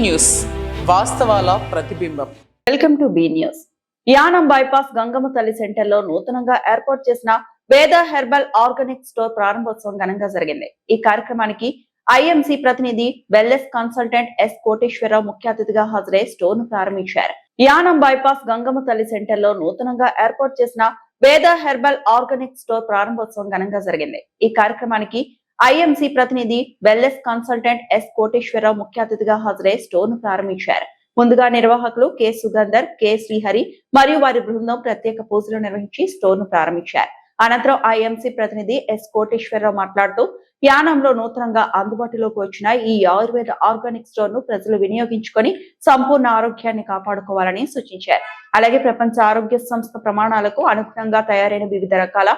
News వాస్తవాల ప్రతిబింబం. Welcome to B news. Yanam bypass Gangamma తల్లి సెంటర్ లో నూతనంగా ఏర్పాటు చేసిన వేద హెర్బల్ ఆర్గానిక్ స్టోర్ ప్రారంభోత్సవం ఘనంగా జరిగింది. ఈ కార్యక్రమానికి ఐఎంసీ ప్రతినిధి వెల్నెస్ కన్సల్టెంట్ ఎస్ కోటేశ్వరరావు ముఖ్య అతిథిగా హాజరై స్టోర్ ను ప్రారంభించారు. యానం బైపాస్ గంగమ్మ తల్లి సెంటర్ లో నూతనంగా ఏర్పాటు చేసిన వేద హెర్బల్ ఆర్గానిక్ స్టోర్ ప్రారంభోత్సవం ఘనంగా జరిగింది. ఈ కార్యక్రమానికి ఐఎంసీ ప్రతినిధి వెల్నెస్ కన్సల్టెంట్ ఎస్ కోటేశ్వరరావు ముఖ్య అతిథిగా హాజరై స్టోర్ ను ప్రారంభించారు. ముందుగా నిర్వాహకులు కె సుగంధర్, కె శ్రీహరి మరియు వారి బృందం ప్రత్యేక పూజలు నిర్వహించి స్టోర్ ను ప్రారంభించారు. అనంతరం ఐఎంసీ ప్రతినిధి ఎస్ కోటేశ్వరరావు మాట్లాడుతూ యానంలో నూతనంగా అందుబాటులోకి వచ్చిన ఈ ఆయుర్వేద ఆర్గానిక్ స్టోర్ ను ప్రజలు వినియోగించుకొని సంపూర్ణ ఆరోగ్యాన్ని కాపాడుకోవాలని సూచించారు. అలాగే ప్రపంచ ఆరోగ్య సంస్థ ప్రమాణాలకు అనుగుణంగా తయారైన వివిధ రకాల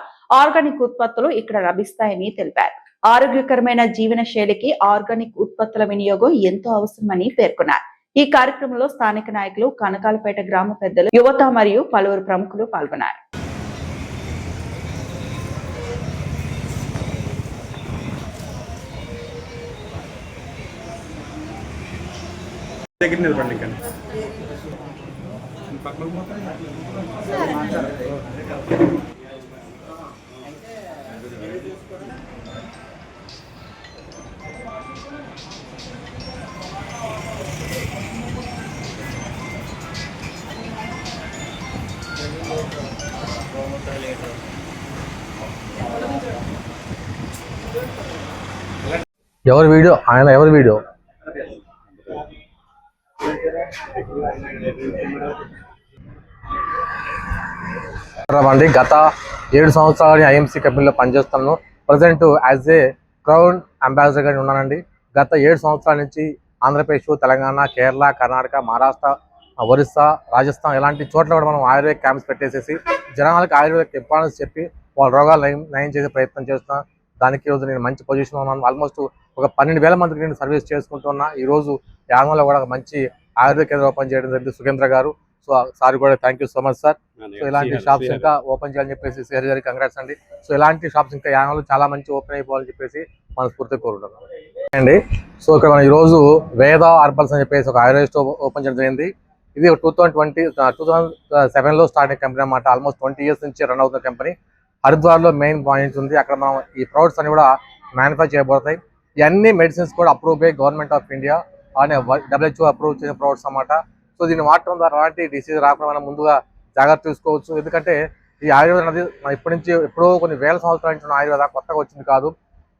ఆర్గానిక్ ఉత్పత్తులు ఇక్కడ లభిస్తాయని తెలిపారు. ఆరోగ్యకరమైన జీవన శైలికి ఆర్గానిక్ ఉత్పత్తుల వినియోగం ఎంతో అవసరమని పేర్కొన్నారు. ఈ కార్యక్రమంలో స్థానిక నాయకులు, కనకాలపేట గ్రామ పెద్దలు, యువత మరియు పలువురు ప్రముఖులు పాల్గొన్నారు. ఎవరి వీడియో ఆయన ఎవరి వీడియో అండి. గత 7 సంవత్సరాలు ఐఎంసీ కంపెనీలో పనిచేస్తున్నాను. ప్రజెంట్ యాజ్ ఏ క్రౌన్ అంబాసిడర్గా ఉన్నానండి. గత 7 సంవత్సరాల నుంచి ఆంధ్రప్రదేశ్, తెలంగాణ, కేరళ, కర్ణాటక, మహారాష్ట్ర, ఒరిస్సా, రాజస్థాన్ ఇలాంటి చోట్ల కూడా మనం ఆయుర్వేద క్యాంప్స్ పెట్టేసేసి జనాలకు ఆయుర్వేద ఇంపార్టెన్స్ చెప్పి వాళ్ళ రోగాలు నయం చేసే ప్రయత్నం చేస్తున్నాను. దానికి ఈరోజు నేను మంచి పొజిషన్లో ఉన్నాను. ఆల్మోస్ట్ ఒక 12,000 మందికి నేను సర్వీస్ చేసుకుంటున్నా. ఈరోజు యానంలో కూడా ఒక మంచి ఆయుర్వేద కేంద్రం ఓపెన్ చేయడం జరిగింది సుగేంద్ర గారు. సో సార్ కూడా thank you so much sir. So ఇలాంటి షాప్స్ ఇంకా ఓపెన్ చేయాలని చెప్పేసి శ్రీహరి గారికి కంగ్రాట్స్ అండి. సో ఇలాంటి షాప్స్ ఇంకా యానంలో చాలా మంచి ఓపెన్ అయిపోవాలని చెప్పేసి మనస్ఫూర్తిగా కోరుకుంటున్నాం అండి. సో ఇక్కడ మనం ఈరోజు వేద హెర్బల్స్ అని చెప్పేసి ఒక ఆయుర్వేద స్టోర్ ఓపెన్ చేయడం జరిగింది. ఇది 2007లో స్టార్ట్ అయిన కంపెనీ అన్నమాట. ఆల్మోస్ట్ 20 years నుంచి రన్ అవుతున్న కంపెనీ. హరిద్వార్లో మెయిన్ పాయింట్స్ ఉంది. అక్కడ మనం ఈ ప్రొడక్ట్స్ అన్ని కూడా మ్యానుఫ్యాక్చర్ చేయబోతాయి. ఇవన్నీ మెడిసిన్స్ కూడా approve by government of India అలానే WHO అప్రూవ్ చేసిన ప్రొడక్ట్స్ అన్నమాట. సో దీన్ని వాడటం ద్వారా అలాంటి డిసీజ్ రాకుండా మనం ముందుగా జాగ్రత్త తీసుకోవచ్చు. ఎందుకంటే ఈ ఆయుర్వేదం అనేది మన ఇప్పటి నుంచి ఎప్పుడో కొన్ని వేల సంవత్సరాల నుంచి ఉన్న ఆయుర్వేద కొత్తగా వచ్చింది కాదు.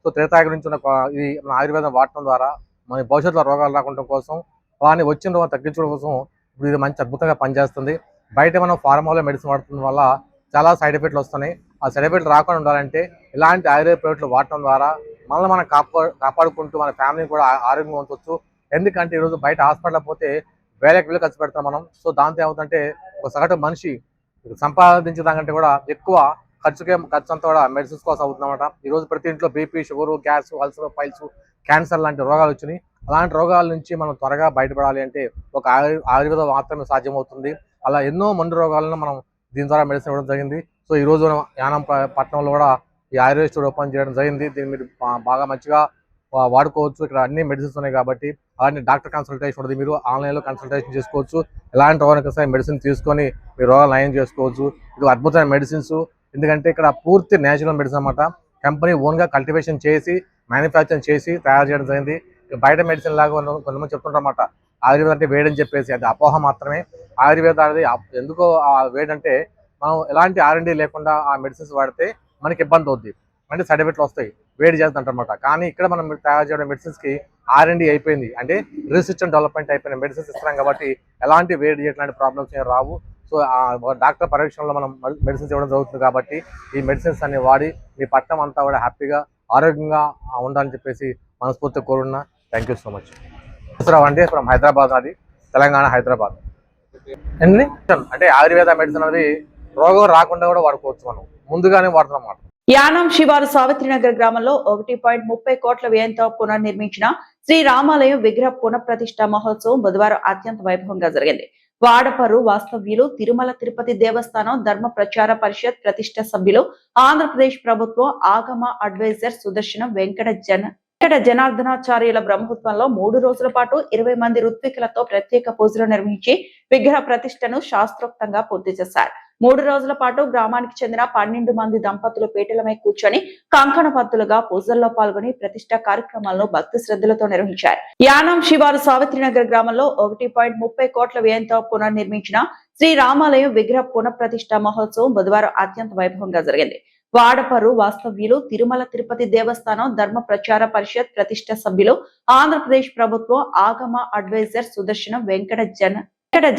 సో త్రేతాయుగం నుంచి ఉన్న ఈ మన ఆయుర్వేదం వాడటం ద్వారా మన భవిష్యత్తులో రోగాలు రాకుండా కోసం అలానే వచ్చిన రోగం తగ్గించడం కోసం ఇప్పుడు ఇది మంచి అద్భుతంగా పనిచేస్తుంది. బయట మనం ఫార్మాలో మెడిసిన్ వాడటం వల్ల చాలా సైడ్ ఎఫెక్ట్లు వస్తున్నాయి. ఆ సైడ్ ఎఫెక్ట్లు రాకుండా ఉండాలంటే ఇలాంటి ఆయుర్వేద ప్రోడక్ట్లు వాడటం ద్వారా మనల్ని మనం కాపాడుకుంటూ మన ఫ్యామిలీని కూడా ఆరోగ్యంగా ఉంచవచ్చు. ఎందుకంటే ఈరోజు బయట హాస్పిటల్ పోతే వేలకు వేలు ఖర్చు పెడతాం మనం. సో దాంతో ఏమవుతుందంటే ఒక సగటు మనిషి సంపాదించడానికంటే కూడా ఎక్కువ ఖర్చు అంతా కూడా మెడిసిన్స్ కోసం అవుతుందన్నమాట. ఈరోజు ప్రతి ఇంట్లో BP, sugar, gas, ulcer, piles, cancer లాంటి రోగాలు వచ్చినాయి. అలాంటి రోగాల నుంచి మనం త్వరగా బయటపడాలి అంటే ఒక ఆయుర్వేదం మాత్రమే సాధ్యమవుతుంది. అలా ఎన్నో మండు రోగాలను మనం దీని ద్వారా మెడిసిన్ ఇవ్వడం జరిగింది. సో ఈరోజు యానం పట్టణంలో కూడా ఈ ఆయుర్వేద స్టోర్ ఓపెన్ చేయడం జరిగింది. దీన్ని మీరు బాగా మంచిగా వాడుకోవచ్చు. ఇక్కడ అన్ని మెడిసిన్స్ ఉన్నాయి కాబట్టి అలాంటి డాక్టర్ కన్సల్టేషన్ ఉంటుంది. మీరు ఆన్లైన్లో కన్సల్టేషన్ చేసుకోవచ్చు. ఎలాంటి రోగానికి మెడిసిన్ తీసుకొని మీరు రోగాలు నయం చేసుకోవచ్చు. ఇది అద్భుతమైన మెడిసిన్స్. ఎందుకంటే ఇక్కడ పూర్తి నేచురల్ మెడిసిన్ అన్నమాట. కంపెనీ ఓన్గా కల్టివేషన్ చేసి మ్యానుఫ్యాక్చరింగ్ చేసి తయారు చేయడం జరిగింది. బయట మెడిసిన్ లాగా కొంతమంది చెప్తుంటారన్నమాట ఆయుర్వేదం అంటే వేడని చెప్పేసి. అది అపోహ మాత్రమే. ఆయుర్వేదం అనేది ఎందుకో వేడంటే మనం ఎలాంటి R&D లేకుండా ఆ మెడిసిన్స్ వాడితే మనకి ఇబ్బంది అవుద్ది, అంటే సైడ్ ఎఫెక్ట్లు వస్తాయి, వేడి చేస్తుంటారన్నమాట. కానీ ఇక్కడ మనం తయారు చేయడం మెడిసిన్స్కి R&D అయిపోయింది, అంటే రీసెర్చ్ అండ్ డెవలప్మెంట్ అయిపోయిన మెడిసిన్స్ ఇస్తున్నాం కాబట్టి ఎలాంటి వేడి ఎట్లాంటి ప్రాబ్లమ్స్ ఏం రావు. సో డాక్టర్ పరీక్షలో మనం మెడిసిన్స్ ఇవ్వడం జరుగుతుంది కాబట్టి ఈ మెడిసిన్స్ అన్ని వాడి మీ పట్టణం అంతా కూడా హ్యాపీగా ఆరోగ్యంగా ఉండాలని చెప్పేసి మనస్ఫూర్తిగా కోరున్నా. Thank you so much. అండి ఫ్రమ్ హైదరాబాద్, అది తెలంగాణ, హైదరాబాద్. అంటే ఆయుర్వేద మెడిసిన్ అనేది రోగం రాకుండా కూడా వాడుకోవచ్చు. మనం ముందుగానే వాడుతున్నాం అన్నమాట. యానం శివారు సావిత్రినగర్ గ్రామంలో 1.30 కోట్ల వ్యయంతో పునర్నిర్మించిన శ్రీ రామాలయం విగ్రహ పునఃప్రతిష్ఠ మహోత్సవం బుధవారం అత్యంత వైభవంగా జరిగింది. వాడపరు వాస్తవ్యులు, తిరుమల తిరుపతి దేవస్థానం ధర్మ ప్రచార పరిషత్ ప్రతిష్ట సభ్యులు, ఆంధ్రప్రదేశ్ ప్రభుత్వం ఆగమ అడ్వైజర్ సుదర్శనం వెంకట ఇక్కడ జనార్దనాచార్యుల బ్రహ్మోత్సవంలో 3 రోజుల పాటు 20 మంది ఋత్వికులతో ప్రత్యేక పూజలు నిర్వహించి విగ్రహ ప్రతిష్టను శాస్త్రోక్తంగా పూర్తి చేశారు. 3 రోజుల పాటు గ్రామానికి చెందిన 12 మంది దంపతులు పీటలమై కూర్చొని కంకణపత్తులుగా పూజల్లో పాల్గొని ప్రతిష్ట కార్యక్రమాలను భక్తి శ్రద్ధలతో నిర్వహించారు. యానం శివారు సావిత్రినగర్ గ్రామంలో 1.30 కోట్ల వ్యయంతో పునర్నిర్మించిన శ్రీ రామాలయం విగ్రహ పునఃప్రతిష్ఠ మహోత్సవం బుధవారం అత్యంత వైభవంగా జరిగింది. వాడపరు వాస్తవ్యులు, తిరుమల తిరుపతి దేవస్థానం ధర్మ ప్రచార పరిషత్ ప్రతిష్ట సభ్యులు, ఆంధ్రప్రదేశ్ ప్రభుత్వం ఆగమ అడ్వైజర్ సుదర్శనం వెంకట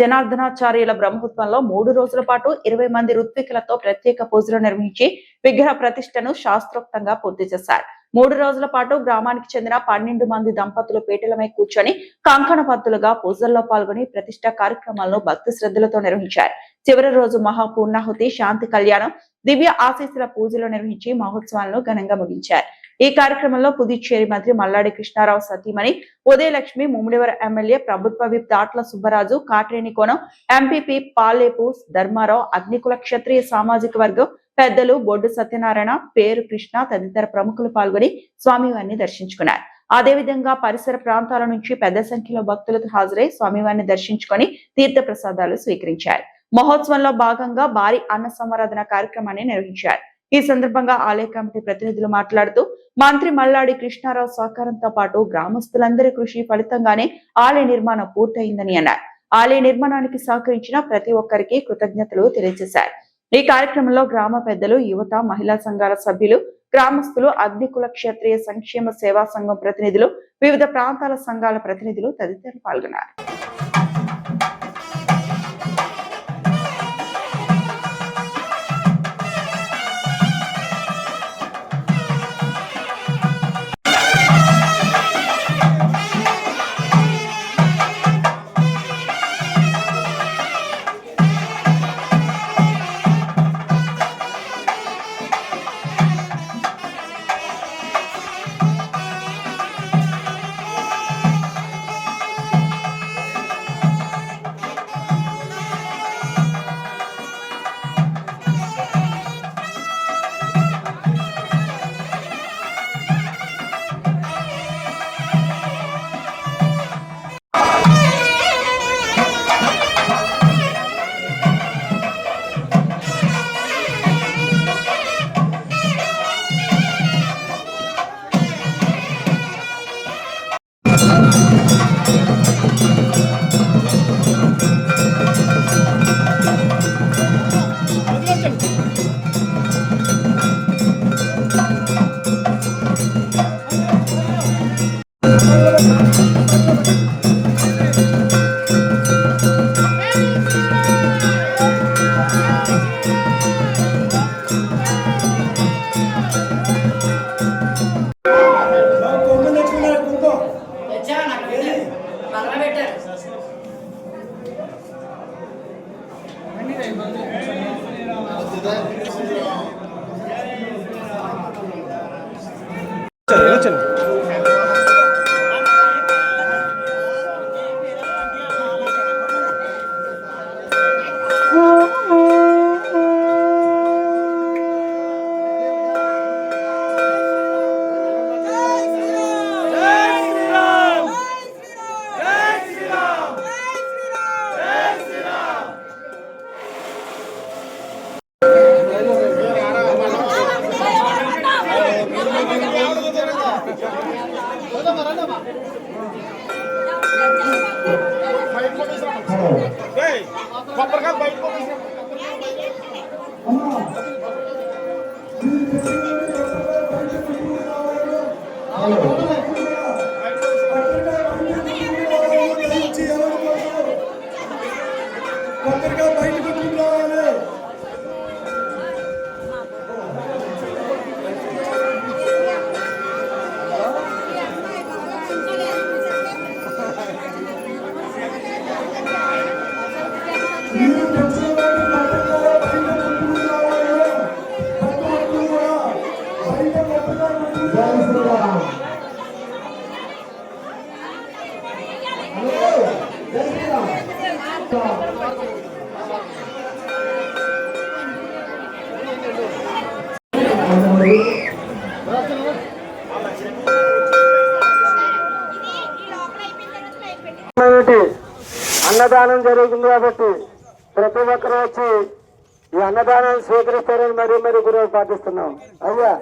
జనార్దనాచార్యుల బ్రహ్మోత్సవంలో 3 రోజుల పాటు 20 మంది ఋత్వికులతో ప్రత్యేక పూజలు నిర్వహించి విగ్రహ ప్రతిష్టను శాస్త్రోక్తంగా పూర్తి చేశారు. 3 రోజుల పాటు గ్రామానికి చెందిన 12 మంది దంపతులు పీటలమై కూర్చొని కంకణపత్తులుగా పూజల్లో పాల్గొని ప్రతిష్ట కార్యక్రమాలను భక్తి శ్రద్ధలతో నిర్వహించారు. చివరి రోజు మహాపూర్ణాహుతి, శాంతి కళ్యాణం, దివ్య ఆశీస్సుల పూజలు నిర్వహించి మహోత్సవాలను ఘనంగా ముగించారు. ఈ కార్యక్రమంలో పుదుచ్చేరి మంత్రి మల్లాడి కృష్ణారావు సతీమణి ఉదయలక్ష్మి, ముమ్మిడివరం ఎమ్మెల్యే ప్రభుత్వ విప్ దాట్ల సుబ్బరాజు, కాట్రేని కోణం ఎంపీపీ పాలేపు ధర్మారావు, అగ్నికుల క్షత్రియ సామాజిక వర్గం పెద్దలు బొడ్డు సత్యనారాయణ, పేరు కృష్ణ తదితర ప్రముఖులు పాల్గొని స్వామివారిని దర్శించుకున్నారు. అదేవిధంగా పరిసర ప్రాంతాల నుంచి పెద్ద సంఖ్యలో భక్తులకు హాజరై స్వామివారిని దర్శించుకొని తీర్థ ప్రసాదాలు స్వీకరించారు. మహోత్సవంలో భాగంగా భారీ అన్న సంవరాధన కార్యక్రమాన్ని నిర్వహించారు. ఈ సందర్భంగా ఆలయ కమిటీ ప్రతినిధులు మాట్లాడుతూ మంత్రి మల్లాడి కృష్ణారావు సహకారంతో పాటు గ్రామస్తులందరి కృషి ఫలితంగానే ఆలయ నిర్మాణం పూర్తయిందని అన్నారు. ఆలయ నిర్మాణానికి సహకరించిన ప్రతి ఒక్కరికి కృతజ్ఞతలు తెలియజేశారు. ఈ కార్యక్రమంలో గ్రామ పెద్దలు, యువత, మహిళా సంఘాల సభ్యులు, గ్రామస్తులు, అగ్నికుల క్షత్రియ సంక్షేమ సేవా సంఘం ప్రతినిధులు, వివిధ ప్రాంతాల సంఘాల ప్రతినిధులు తదితరులు పాల్గొన్నారు. అన్నదానం జరుగుతుంది కాబట్టి ప్రతి ఒక్కరూ వచ్చి ఈ అన్నదానాన్ని స్వీకరిస్తారని మరీ గురువు ప్రార్థిస్తున్నాం. అయ్యా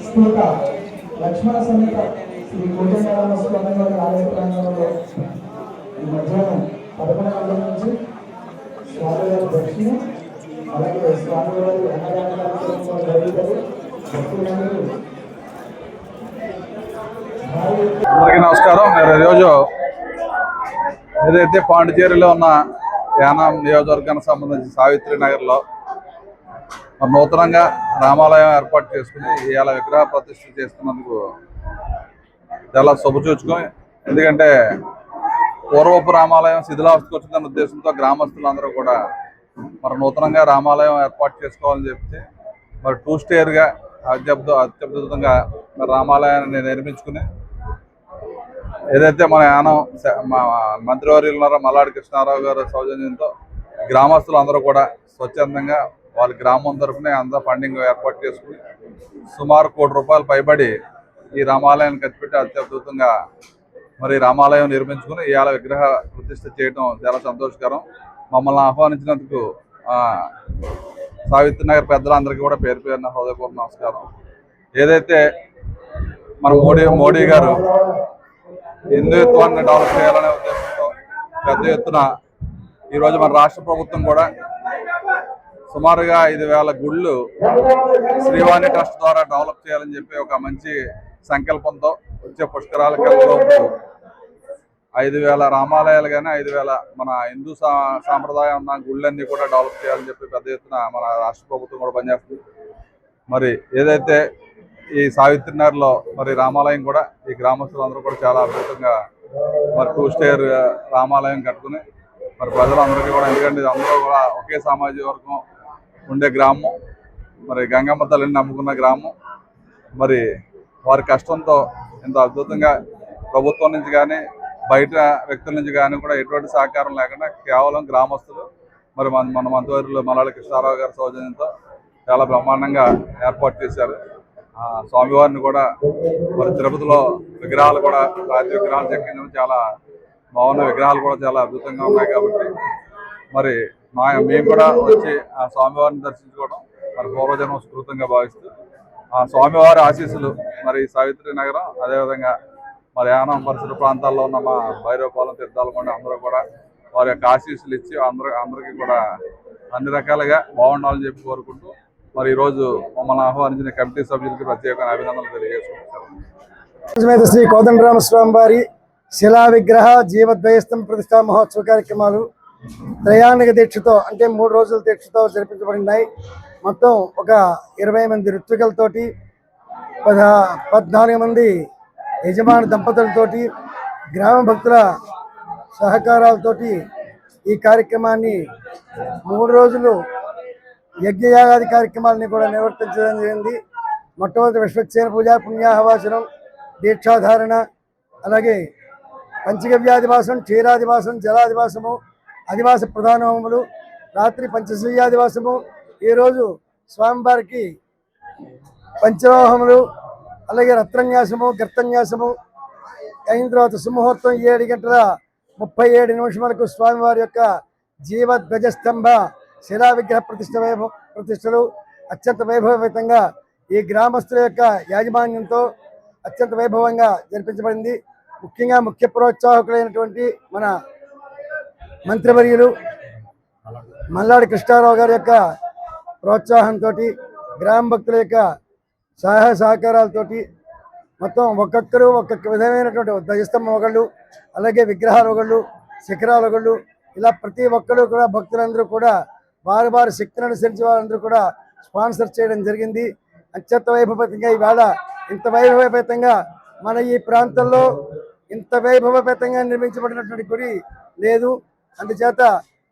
స్థూత లక్ష్మణ సమేత శ్రీ కోటేశ్వర స్వామి వారి ఆలయ ప్రాంగణంలో ఈ మధ్యాహ్నం 11 గంటల నుంచి స్వామివారి దర్శన అలాగే స్వామివారి అన్నదాన కార్యక్రమంలో జరుగుతుంది. అందరికీ నమస్కారం. నేను ఈరోజు ఏదైతే పాండిచేరిలో ఉన్న యానాం నియోజకవర్గానికి సంబంధించి సావిత్రి నగర్లో నూతనంగా రామాలయం ఏర్పాటు చేసుకుని ఇవాళ విగ్రహ ప్రతిష్ఠ చేసుకున్నందుకు చాలా శుభసూచకం. ఎందుకంటే పూర్వపు రామాలయం శిథిలావస్థకు వచ్చిందన్న ఉద్దేశంతో గ్రామస్తులందరూ కూడా మరి నూతనంగా రామాలయం ఏర్పాటు చేసుకోవాలని చెప్తే మరి 2 స్టేర్గా అత్యద్భుతంగా రామాలయాన్ని నిర్మించుకుని ఏదైతే మన యానం మంత్రివర్యులు ఉన్నారో మల్లాడి కృష్ణారావు గారి సౌజన్యంతో గ్రామస్తులు అందరూ కూడా స్వచ్ఛందంగా వాళ్ళ గ్రామం తరఫున అంతా ఫండింగ్ ఏర్పాటు చేసుకుని సుమారు ₹1 కోటి పైబడి ఈ రామాలయాన్ని ఖర్చు పెట్టి అత్యద్భుతంగా మరి రామాలయం నిర్మించుకుని ఇవాళ విగ్రహ ప్రతిష్ఠ చేయడం చాలా సంతోషకరం. మమ్మల్ని ఆహ్వానించినందుకు సావిత్రి నగర్ పెద్దలందరికీ కూడా పేరు పేరున హృదయపూర్వక నమస్కారం. ఏదైతే మన మోడీ గారు హిందుత్వాన్ని డెవలప్ చేయాలనే ఉద్దేశంతో పెద్ద ఎత్తున ఈరోజు మన రాష్ట్ర ప్రభుత్వం కూడా సుమారుగా 5,000 గుళ్ళు శ్రీవాణి ట్రస్ట్ ద్వారా డెవలప్ చేయాలని చెప్పి ఒక మంచి సంకల్పంతో వచ్చే పుష్కరాల కల్లోపు 5,000 రామాలయాలు కానీ 5,000 మన హిందూ సాంప్రదాయం ఉన్న గుళ్ళన్నీ కూడా డెవలప్ చేయాలని చెప్పి పెద్ద ఎత్తున మన రాష్ట్ర ప్రభుత్వం కూడా పనిచేస్తుంది. మరి ఏదైతే ఈ సావిత్రి నగర్లో మరి రామాలయం కూడా ఈ గ్రామస్తులందరూ కూడా చాలా అద్భుతంగా మరి 2 స్టేర్ రామాలయం కట్టుకుని మరి ప్రజలందరికీ కూడా, ఎందుకంటే ఇది అందరూ కూడా ఒకే సామాజిక వర్గం ఉండే గ్రామం, మరి గంగమ్మ తల్లిని నమ్ముకున్న గ్రామం. మరి వారి కష్టంతో ఇంత అద్భుతంగా ప్రభుత్వం నుంచి కానీ బయట వ్యక్తుల నుంచి కానీ కూడా ఎటువంటి సహకారం లేకుండా కేవలం గ్రామస్తులు మరి మన మంత్రివర్యులు మల్లాడి కృష్ణారావు గారి సౌజన్యంతో చాలా బ్రహ్మాండంగా ఏర్పాటు చేశారు. స్వామివారిని కూడా మరి తిరుపతిలో విగ్రహాలు కూడా రాతి విగ్రహాలు చెక్కించడం చాలా బాగున్న విగ్రహాలు కూడా చాలా అద్భుతంగా ఉన్నాయి. కాబట్టి మరి మేము కూడా వచ్చి ఆ స్వామివారిని దర్శించుకోవడం మరి పూర్వజన్మ స్ఫూర్తంగా భావిస్తూ ఆ స్వామివారి ఆశీస్సులు మరి సావిత్రి నగరం అదేవిధంగా మరి యానం పరిసర ప్రాంతాల్లో ఉన్న మా భైరవపాలెం తీర్థాలకొండ అందరూ కూడా వారి యొక్క ఆశీస్సులు ఇచ్చి అందరికీ కూడా అన్ని రకాలుగా బాగుండాలని చెప్పి కోరుకుంటూ మరి ఈరోజు మమ్మల్ని ఆహ్వానించిన కమిటీ సభ్యులకి ప్రత్యేక అభినందనలు తెలియజేసుకుంటారు. శ్రీ కోదండరామస్వామి వారి శిలా విగ్రహ జీవద్వయస్తం ప్రతిష్టా మహోత్సవ కార్యక్రమాలు త్రయాణిక దీక్షతో అంటే 3 రోజుల దీక్షతో జరిపించబడినాయి. మొత్తం ఒక 20 మంది ఋత్వికలతోటి 14 మంది యజమాని దంపతులతోటి గ్రామ భక్తుల సహకారాలతోటి ఈ కార్యక్రమాన్ని 3 రోజులు యజ్ఞయాగాది కార్యక్రమాలని కూడా నిర్వర్తించడం జరిగింది. మొట్టమొదటి విశ్వక్సేన పూజ, పుణ్యాహవాసనం, దీక్షాధారణ, అలాగే పంచగవ్యాదివాసం, క్షీరాదివాసం, జలాదివాసము, అదివాస ప్రధానోములు, రాత్రి పంచశయ్యాదివాసము. ఈరోజు స్వామివారికి పంచలోహములు, అలాగే రత్నన్యాసము, గర్తన్యాసము అయిన తర్వాత సుముహూర్తం 7:37 స్వామివారి యొక్క జీవధ్వజస్తంభ శిలా విగ్రహ ప్రతిష్టలు అత్యంత వైభవపేతంగా ఈ గ్రామస్తుల యొక్క యాజమాన్యంతో అత్యంత వైభవంగా జరిపించబడింది. ముఖ్యంగా ముఖ్య ప్రోత్సాహకులైనటువంటి మన మంత్రివర్యులు మల్లాడి కృష్ణారావు గారి యొక్క ప్రోత్సాహంతో, గ్రామ భక్తుల యొక్క సహాయ సహకారాలతోటి మొత్తం ఒక్కొక్కరు ఒక్కొక్క విధమైనటువంటి ధ్వజస్తంభం ఒకళ్ళు, అలాగే విగ్రహాలు ఒకళ్ళు, శిఖరాలు ఒకళ్ళు, ఇలా ప్రతి ఒక్కరు కూడా భక్తులందరూ కూడా వారి శక్తిని అనుసరించి వారందరూ కూడా స్పాన్సర్ చేయడం జరిగింది. అత్యంత వైభవపేతంగా ఈవేళ ఇంత వైభవపేతంగా మన ఈ ప్రాంతంలో ఇంత వైభవపేతంగా నిర్మించబడినటువంటి గుడి లేదు. అందుచేత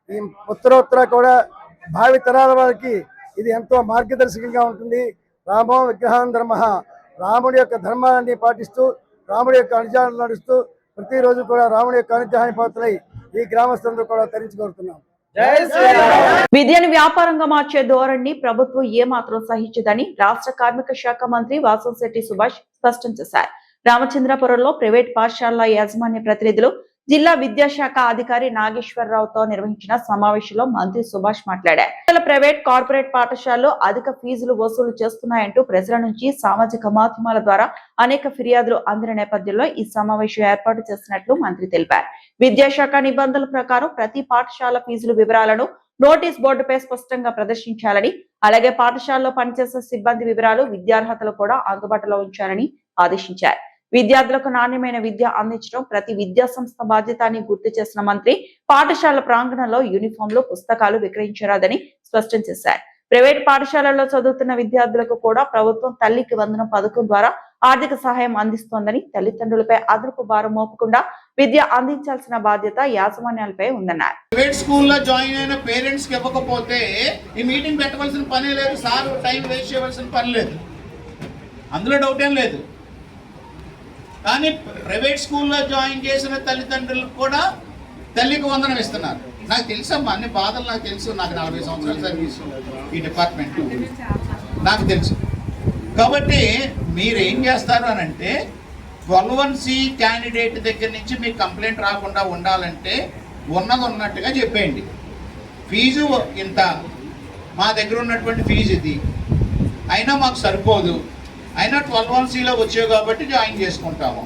ఈ ఉత్తరోత్తర కూడా భావి తరాల వారికి ఇది ఎంతో మార్గదర్శకంగా ఉంటుంది. రామో విగ్రహం ధర్మ, రాముడి యొక్క ధర్మాన్ని పాటిస్తూ రాముడి యొక్క అనుజాలను నడుస్తూ ప్రతిరోజు కూడా రాముడి యొక్క అనుగ్రహాన్ని పాత్రలై ఈ గ్రామస్తులందరూ కూడా తరించి కోరుతున్నాం. విద్యను వ్యాపారంగా మార్చే ధోరణిని ప్రభుత్వం ఏమాత్రం సహించదని రాష్ట్ర కార్మిక శాఖ మంత్రి వాసంశెట్టి సుభాష్ స్పష్టం చేశారు. రామచంద్రపురంలో ప్రైవేట్ పాఠశాలల యాజమాన్య ప్రతినిధులు, జిల్లా విద్యాశాఖ అధికారి నాగేశ్వరరావుతో నిర్వహించిన సమావేశంలో మంత్రి సుభాష్ మాట్లాడారు. ప్రైవేట్ కార్పొరేట్ పాఠశాలలు అధిక ఫీజులు వసూలు చేస్తున్నాయంటూ ప్రజల నుంచి సామాజిక మాధ్యమాల ద్వారా అనేక ఫిర్యాదులు అందిన నేపథ్యంలో ఈ సమావేశం ఏర్పాటు చేసినట్లు మంత్రి తెలిపారు. విద్యాశాఖ నిబంధనల ప్రకారం ప్రతి పాఠశాల ఫీజుల వివరాలను నోటీస్ బోర్డుపై స్పష్టంగా ప్రదర్శించాలని, అలాగే పాఠశాలలో పనిచేసే సిబ్బంది వివరాలు, విద్యార్హతలు కూడా అందుబాటులో ఉంచాలని ఆదేశించారు. విద్యార్థులకు నాణ్యమైన విద్య అందించడం ప్రతి విద్యా సంస్థ బాధ్యత అని గుర్తు చేసిన మంత్రి పాఠశాల ప్రాంగణంలో యూనిఫామ్లు, పుస్తకాలు విక్రయించరాదని స్పష్టం చేశారు. ప్రైవేట్ పాఠశాలల్లో చదువుతున్న విద్యార్థులకు కూడా ప్రభుత్వం తల్లికి వందనం పథకం ద్వారా ఆర్థిక సహాయం అందిస్తోందని, తల్లిదండ్రులపై అదనపు భారం మోపకుండా విద్య అందించాల్సిన బాధ్యత యాజమాన్యాలపై ఉందన్నారు. ప్రైవేట్ స్కూల్లో జాయిన్ అయిన పేరెంట్స్ కి ఇవ్వకపోతే ఈ మీటింగ్ పెట్టవలసిన పనే లేదు, సార్ టైం వేస్ట్ చేయవలసిన పని లేదు, అందులో డౌట్ ఏం లేదు. కానీ ప్రైవేట్ స్కూల్లో జాయిన్ చేసిన తల్లిదండ్రులకు కూడా తల్లికి వందనం ఇస్తున్నారు. నాకు తెలుసమ్మా, అన్ని బాధలు నాకు తెలుసు. నాకు 40 సంవత్సరాల సర్వీస్ ఈ డిపార్ట్మెంట్ నాకు తెలుసు. కాబట్టి మీరు ఏం చేస్తారు అని అంటే 12(1)C క్యాండిడేట్ దగ్గర నుంచి మీకు కంప్లైంట్ రాకుండా ఉండాలంటే ఉన్నది ఉన్నట్టుగా చెప్పేయండి. ఫీజు ఇంత, మా దగ్గర ఉన్నటువంటి ఫీజు ఇది, అయినా మాకు సరిపోదు, అయినా 12(1)Cలో వచ్చావు కాబట్టి జాయిన్ చేసుకుంటాము,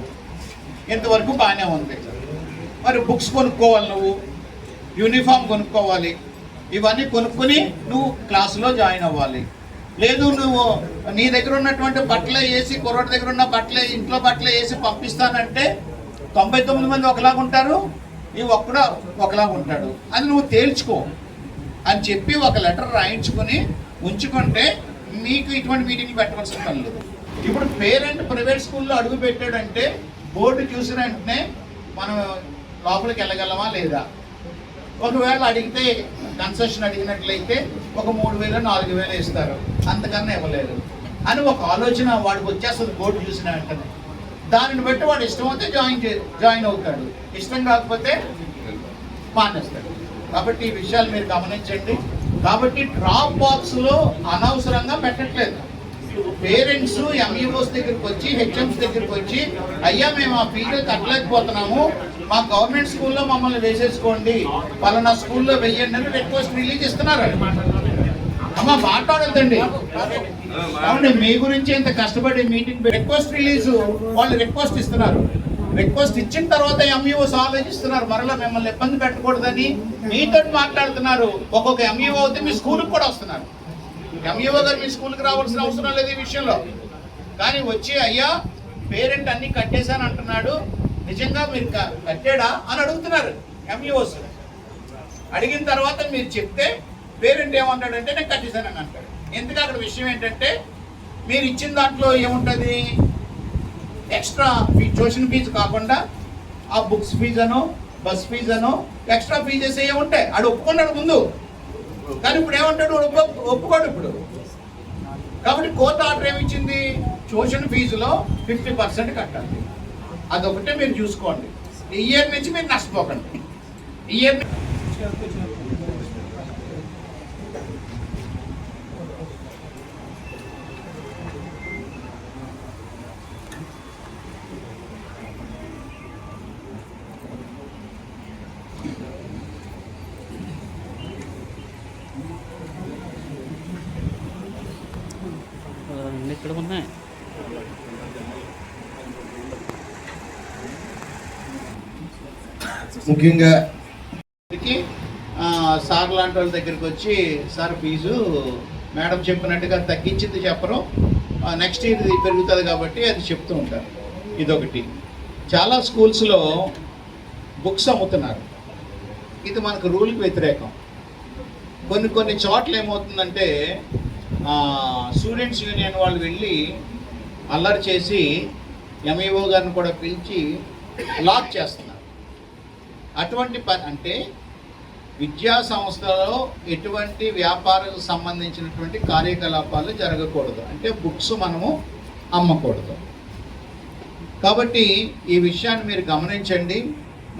ఇంతవరకు బాగానే ఉంది. మరి బుక్స్ కొనుక్కోవాలి, నువ్వు యూనిఫామ్ కొనుక్కోవాలి, ఇవన్నీ కొనుక్కొని నువ్వు క్లాసులో జాయిన్ అవ్వాలి. లేదు నువ్వు నీ దగ్గర ఉన్నటువంటి బట్టలే వేసి, కుర్రోడి దగ్గర ఉన్న బట్టలే, ఇంట్లో బట్టలే వేసి పంపిస్తానంటే 99 మంది ఒకలాగా ఉంటారు, ఈ ఒక్కడు ఒకలాగా ఉంటాడు, అది నువ్వు తేల్చుకో అని చెప్పి ఒక లెటర్ రాయించుకొని ఉంచుకుంటే మీకు ఇటువంటి మీటింగ్లు పెట్టవలసిన పని లేదు. ఇప్పుడు పేరెంట్ ప్రైవేట్ స్కూల్లో అడుగు పెట్టాడంటే బోర్డు చూసిన వెంటనే మనం లోపలికి వెళ్ళగలమా లేదా, ఒకవేళ అడిగితే కన్సెషన్ అడిగినట్లయితే ఒక 3,000 4,000 ఇస్తారు, అంతకన్నా ఇవ్వలేదు అని ఒక ఆలోచన వాడికి వచ్చేస్తుంది బోర్డు చూసిన వెంటనే. దానిని బట్టి వాడు ఇష్టం అయితే జాయిన్ అవుతాడు, ఇష్టం కాకపోతే మానేస్తాడు. కాబట్టి ఈ విషయాలు మీరు గమనించండి. కాబట్టి డ్రాప్ బాక్స్లో అనవసరంగా పెట్టట్లేదు. పేరెంట్స్ ఎంఈఓస్ దగ్గరికి వచ్చి, హెచ్ఎంస్ దగ్గరికి వచ్చి, అయ్యా మేము ఆ ఫీజు కట్టలేకపోతున్నాము, మా గవర్నమెంట్ స్కూల్లో మమ్మల్ని వేసేసుకోండి, పలానా స్కూల్లో వెయ్యండి అని రిక్వెస్ట్ రిలీజ్ ఇస్తున్నారు. అమ్మ మాట్లాడద్దండి, అవునండి, మీ గురించి ఎంత కష్టపడి మీటింగ్ రిక్వెస్ట్ రిలీజ్ వాళ్ళు రిక్వెస్ట్ ఇస్తున్నారు. రిక్వెస్ట్ ఇచ్చిన తర్వాత ఎంఈఓస్ ఆలోచిస్తున్నారు, మరలా మిమ్మల్ని ఇబ్బంది పెట్టకూడదని మీతో మాట్లాడుతున్నారు. ఒక్కొక్క ఎంఈఓ అయితే మీ స్కూల్కి కూడా వస్తున్నారు. ఎంఈఓ గారు మీ స్కూల్కి రావాల్సిన అవసరం లేదు ఈ విషయంలో. కానీ వచ్చి అయ్యా పేరెంట్ అన్ని కట్టేశాను అంటున్నాడు, నిజంగా మీరు కట్టాడా అని అడుగుతున్నారు ఎంఈఓస్. అడిగిన తర్వాత మీరు చెప్తే పేరెంట్ ఏమంటాడంటే నేను కట్టేశానని అంటాడు. ఎందుకు అక్కడ విషయం ఏంటంటే మీరు ఇచ్చిన దాంట్లో ఏముంటుంది, ఎక్స్ట్రా ట్యూషన్ ఫీజు కాకుండా ఆ బుక్స్ ఫీజు అనో బస్ ఫీజు అనో ఎక్స్ట్రా ఫీజెస్ ఏముంటాయి. ఆడు ఒప్పుకున్నాడు ముందు, కానీ ఇప్పుడు ఏమంటాడు, ఒప్పుకోడు ఇప్పుడు. కాబట్టి కోర్టు ఆర్డర్ ఏమిచ్చింది, ట్యూషన్ ఫీజులో 50% కట్టాలి. అదొకటే మీరు చూసుకోండి. ఈ ఇయర్ నుంచి మీరు నష్టపోకండి. ఈ ఇయర్ ఇక్కడ ఉన్నాయి. ముఖ్యంగా సార్ లాంటి వాళ్ళ దగ్గరికి వచ్చి సార్ ఫీజు మేడం చెప్పినట్టుగా తగ్గించింది చెప్పరు, నెక్స్ట్ ఇయర్ ఇది పెరుగుతుంది కాబట్టి అది చెప్తూ ఉంటారు. ఇదొకటి. చాలా స్కూల్స్లో బుక్స్ అమ్ముతున్నారు. ఇది మనకు రూల్కి వ్యతిరేకం. కొన్ని చోట్ల ఏమవుతుందంటే స్టూడెంట్స్ యూనియన్ వాళ్ళు వెళ్ళి అల్లరి చేసి ఎంఈఓ గారిని కూడా పిలిచి లాక్ చేస్తున్నారు. అటువంటి అంటే విద్యా సంస్థలో ఎటువంటి వ్యాపారకు సంబంధించినటువంటి కార్యకలాపాలు జరగకూడదు, అంటే బుక్స్ మనము అమ్మకూడదు. కాబట్టి ఈ విషయాన్ని మీరు గమనించండి.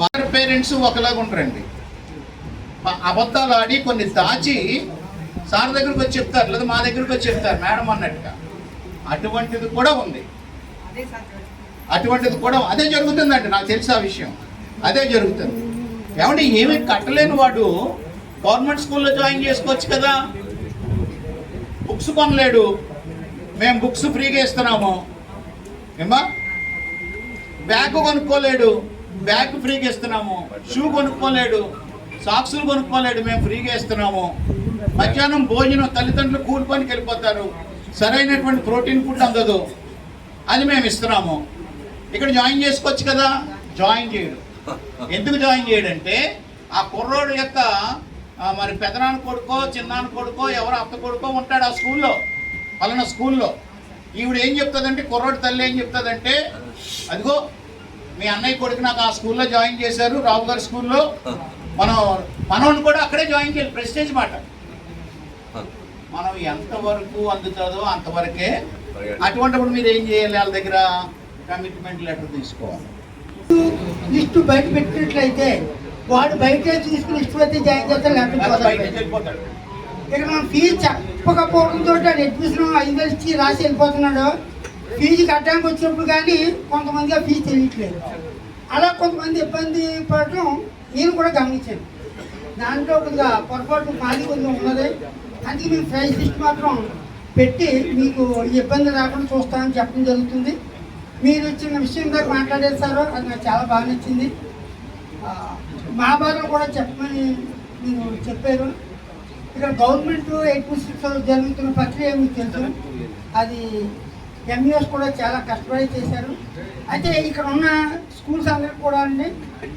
మా పేరెంట్స్ ఒకలాగా ఉంటారండి, అబద్ధాలు ఆడి కొన్ని దాచి సార్ దగ్గరకు వచ్చి చెప్తారు, లేదా మా దగ్గరకు వచ్చి చెప్తారు మేడం అన్నట్టుగా. అటువంటిది కూడా ఉంది, అటువంటిది కూడా అదే జరుగుతుందండి. నాకు తెలిసి ఆ విషయం అదే జరుగుతుంది. ఏమంటే ఏమీ కట్టలేని వాడు గవర్నమెంట్ స్కూల్లో జాయిన్ చేసుకోవచ్చు కదా. బుక్స్ కొనలేడు, మేము బుక్స్ ఫ్రీగా ఇస్తున్నాము. ఏమా బ్యాగ్ కొనుక్కోలేడు, బ్యాగ్ ఫ్రీగా ఇస్తున్నాము. షూ కొనుక్కోలేడు, సాక్సులు కొనుక్కోలేడు, మేము ఫ్రీగా ఇస్తున్నాము. మధ్యాహ్నం భోజనం తల్లిదండ్రులు కూలి పనికి వెళ్ళిపోతారు, సరైనటువంటి ప్రోటీన్ ఫుడ్ అందదు, అది మేము ఇస్తున్నాము. ఇక్కడ జాయిన్ చేసుకోవచ్చు కదా. జాయిన్ చేయడు. ఎందుకు జాయిన్ చేయడంటే ఆ కుర్రోడు యొక్క మరి పెదనాన్న కొడుకో చిన్నాన్న కొడుకో ఎవరో అత్త కొడుకో ఉంటాడు ఆ స్కూల్లో, పలానా స్కూల్లో. ఈవిడ ఏం చెప్తుందంటే, కుర్రోడు తల్లి ఏం చెప్తుందంటే, అదిగో మీ అన్నయ్య కొడుకు నాకు ఆ స్కూల్లో జాయిన్ చేశారు, రావు గారి స్కూల్లో, మనోని కూడా అక్కడే జాయిన్ చేయాలి. ప్రెస్టేజ్ మాట. మనం ఎంతవరకు అందుతుందో అంతవరకే. అటువంటిప్పుడు మీరు ఏం చేయాలి, వాళ్ళ దగ్గర కమిట్మెంట్ లెటర్ తీసుకోవాలి. లిస్టు బయట పెట్టినట్లయితే వాడు బయట తీసుకుని లిస్టు అయితే జాయిన్ చేస్తాడు, వెళ్ళిపోతాడు. ఇక్కడ మనం ఫీజు చెప్పకపోవడంతో అడ్మిషన్ 5,000 ఇచ్చి రాసి వెళ్ళిపోతున్నాడు. ఫీజు కట్టడానికి వచ్చినప్పుడు కానీ కొంతమంది ఆ ఫీజు తెలియట్లేదు. అలా కొంతమంది ఇబ్బంది పడటం నేను కూడా గమనించాను. దాంట్లో కొద్దిగా పొరపాటు మాది కొద్దిగా ఉన్నది. అందుకే మేము ప్రైస్ లిస్ట్ మాత్రం పెట్టి మీకు ఇబ్బంది రాకుండా చూస్తామని చెప్పడం జరుగుతుంది. మీరు చిన్న విషయం దాకా మాట్లాడారు సార్, అది నాకు చాలా బాగా నచ్చింది. మహాభారతం కూడా చెప్పమని మీరు చెప్పారు. ఇక్కడ గవర్నమెంట్ 826 జరుగుతున్న ప్రక్రియ మీకు తెలుసు. అది ఎంఈఓస్ కూడా చాలా కష్టపడి చేశారు. అయితే ఇక్కడ ఉన్న స్కూల్స్ అందరికి కూడా అండి